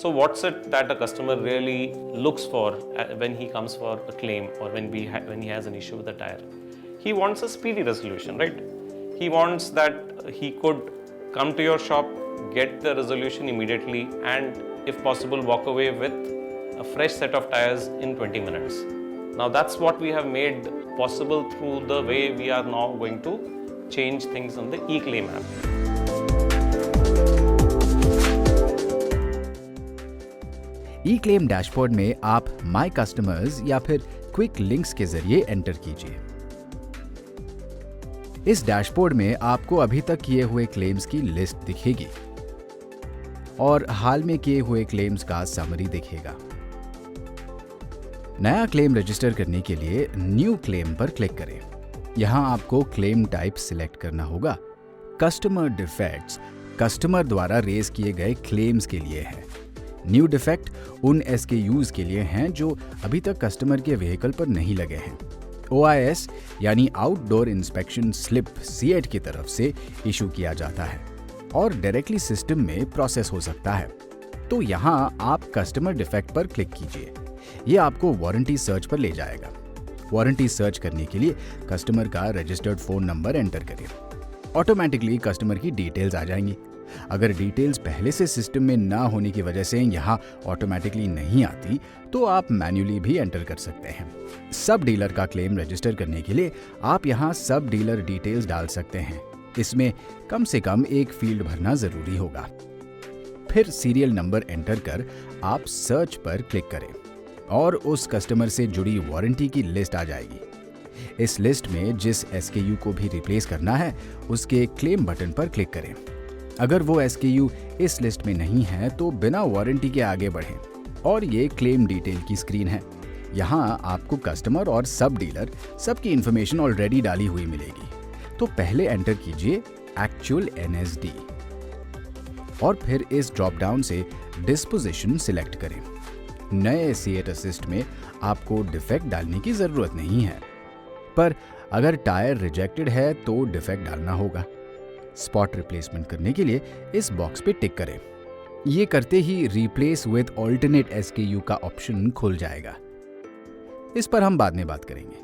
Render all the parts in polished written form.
So what's it that a customer really looks for when he comes for a claim or when he has an issue with a tire? He wants a speedy resolution, right? He wants that he could come to your shop, get the resolution immediately, and if possible walk away with a fresh set of tires in 20 minutes. Now that's what we have made possible through the way we are now going to change things on the eClaim app. eClaim dashboard में आप my customers या फिर quick links के जरिए enter कीजिए। इस dashboard में आपको अभी तक किए हुए क्लेम्स की लिस्ट दिखेगी और हाल में किए हुए क्लेम्स का समरी दिखेगा। नया क्लेम रजिस्टर करने के लिए न्यू क्लेम पर क्लिक करें। यहां आपको क्लेम टाइप सिलेक्ट करना होगा। कस्टमर डिफेक्ट्स कस्टमर द्वारा रेज किए गए क्लेम्स के लिए है। न्यू डिफेक्ट उन SKUs के लिए हैं जो अभी तक कस्टमर के व्हीकल पर नहीं लगे हैं। OIS यानी आउटडोर इंस्पेक्शन स्लिप CEAT की तरफ से इशू किया जाता है और डायरेक्टली सिस्टम में प्रोसेस हो सकता है। तो यहाँ आप कस्टमर डिफेक्ट पर क्लिक कीजिए। ये आपको वारंटी सर्च पर ले जाएगा। वारंटी सर्च करने के लिए कस्टमर का रजिस्टर्ड फोन नंबर एंटर करें। ऑटोमेटिकली कस्टमर की डिटेल्स आ जाएंगी। अगर डिटेल्स पहले से सिस्टम में ना होने की वजह से यहाँ ऑटोमेटिकली नहीं आती तो आप मैन्युअली भी एंटर कर सकते हैं। सब डीलर का क्लेम रजिस्टर करने के लिए आप यहाँ सब डीलर डिटेल्स डाल सकते हैं। इसमें कम से कम एक फील्ड भरना जरूरी होगा। फिर सीरियल नंबर एंटर कर आप सर्च पर क्लिक करें और उस कस्टमर से जुड़ी वारंटी की लिस्ट आ जाएगी। इस लिस्ट में जिस SKU को भी रिप्लेस करना है उसके क्लेम बटन पर क्लिक करें। अगर वो SKU इस लिस्ट में नहीं है तो बिना वारंटी के आगे बढ़ें और ये क्लेम डिटेल की स्क्रीन है। यहाँ आपको कस्टमर और सब डीलर सबकी इंफॉर्मेशन ऑलरेडी डाली हुई मिलेगी। तो पहले एंटर कीजिए एक्चुअल NSD और फिर इस ड्रॉप डाउन से डिस्पोजिशन सिलेक्ट करें। नए CEAT असिस्ट में आपको डिफेक्ट डालने की जरूरत नहीं है, पर अगर टायर रिजेक्टेड है तो डिफेक्ट डालना होगा। स्पॉट रिप्लेसमेंट करने के लिए इस बॉक्स पे टिक करें। ये करते ही रिप्लेस विद ऑल्टरनेट SKU का ऑप्शन खुल जाएगा। इस पर हम बाद में बात करेंगे।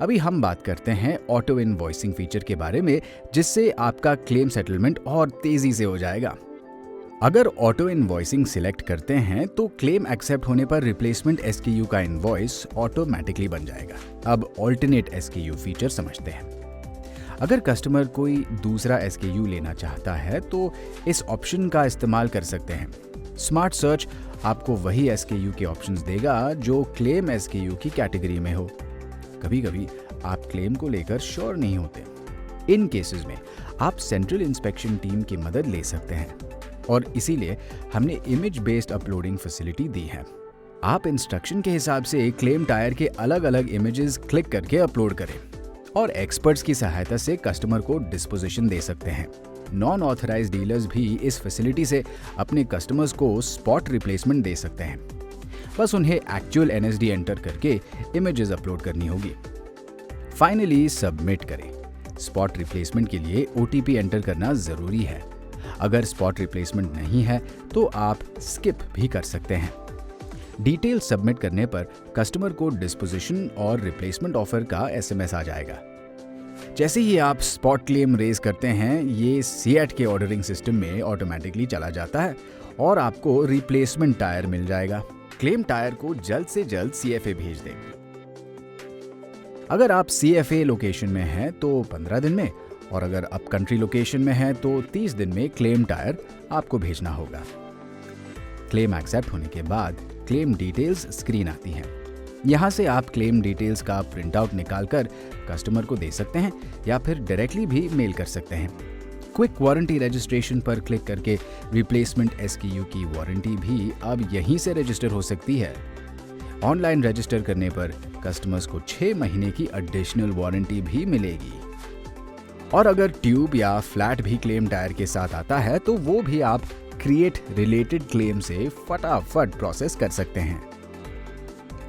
अभी हम बात करते हैं ऑटो इनवॉइसिंग फीचर के बारे में, जिससे आपका क्लेम सेटलमेंट और तेजी से हो जाएगा। अगर ऑटो इनवॉइसिंग सिलेक्ट करते हैं तो क्लेम एक्सेप्ट होने पर रिप्लेसमेंट SKU का इनवॉइस ऑटोमेटिकली बन जाएगा। अब ऑल्टरनेट SKU फीचर समझते हैं। अगर कस्टमर कोई दूसरा SKU लेना चाहता है तो इस ऑप्शन का इस्तेमाल कर सकते हैं। स्मार्ट सर्च आपको वही SKU के ऑप्शंस देगा जो क्लेम SKU की कैटेगरी में हो। कभी कभी आप क्लेम को लेकर श्योर नहीं होते। इन केसेस में आप सेंट्रल इंस्पेक्शन टीम की मदद ले सकते हैं और इसीलिए हमने इमेज बेस्ड अपलोडिंग फैसिलिटी दी है। आप इंस्ट्रक्शन के हिसाब से क्लेम टायर के अलग अलग इमेजेस क्लिक करके अपलोड करें और एक्सपर्ट्स की सहायता से कस्टमर को डिस्पोजिशन दे सकते हैं। नॉन ऑथराइज्ड डीलर्स भी इस फैसिलिटी से अपने कस्टमर्स को स्पॉट रिप्लेसमेंट दे सकते हैं। बस उन्हें एक्चुअल NSD एंटर करके इमेजेस अपलोड करनी होगी। फाइनली सबमिट करें। स्पॉट रिप्लेसमेंट के लिए OTP एंटर करना जरूरी है। अगर स्पॉट रिप्लेसमेंट नहीं है तो आप स्किप भी कर सकते हैं। डिटेल सबमिट करने पर कस्टमर को डिस्पोजिशन और रिप्लेसमेंट ऑफर का SMS आ जाएगा। जैसे ही आप स्पॉट क्लेम रेज करते हैं, ये CEAT के ऑर्डरिंग सिस्टम में ऑटोमेटिकली चला जाता है और आपको रिप्लेसमेंट टायर मिल जाएगा। क्लेम टायर को जल्द से जल्द CFA भेज दें। अगर आप CFA लोकेशन में हैं तो 15 दिन में, और अगर आप कंट्री लोकेशन में हैं तो 30 दिन में क्लेम टायर आपको भेजना होगा। क्लेम एक्सेप्ट होने के बाद क्लेम डिटेल्स स्क्रीन आती है। यहाँ से आप क्लेम डिटेल्स का प्रिंट आउट निकाल कर कस्टमर को दे सकते हैं या फिर डायरेक्टली भी मेल कर सकते हैं। क्विक वारंटी रजिस्ट्रेशन पर क्लिक करके रिप्लेसमेंट SKU की वारंटी भी अब यहीं से रजिस्टर हो सकती है। ऑनलाइन रजिस्टर करने पर कस्टमर्स को 6 महीने की एडिशनल वारंटी भी मिलेगी। और अगर ट्यूब या फ्लैट भी क्लेम टायर के साथ आता है तो वो भी आप क्रिएट रिलेटेड क्लेम से फटाफट प्रोसेस कर सकते हैं।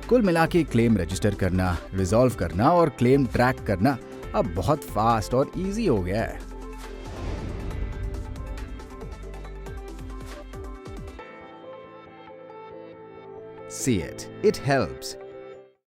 कुल मिला के क्लेम रजिस्टर करना, रिजॉल्व करना और क्लेम ट्रैक करना अब बहुत फास्ट और इजी हो गया है। See it. It helps.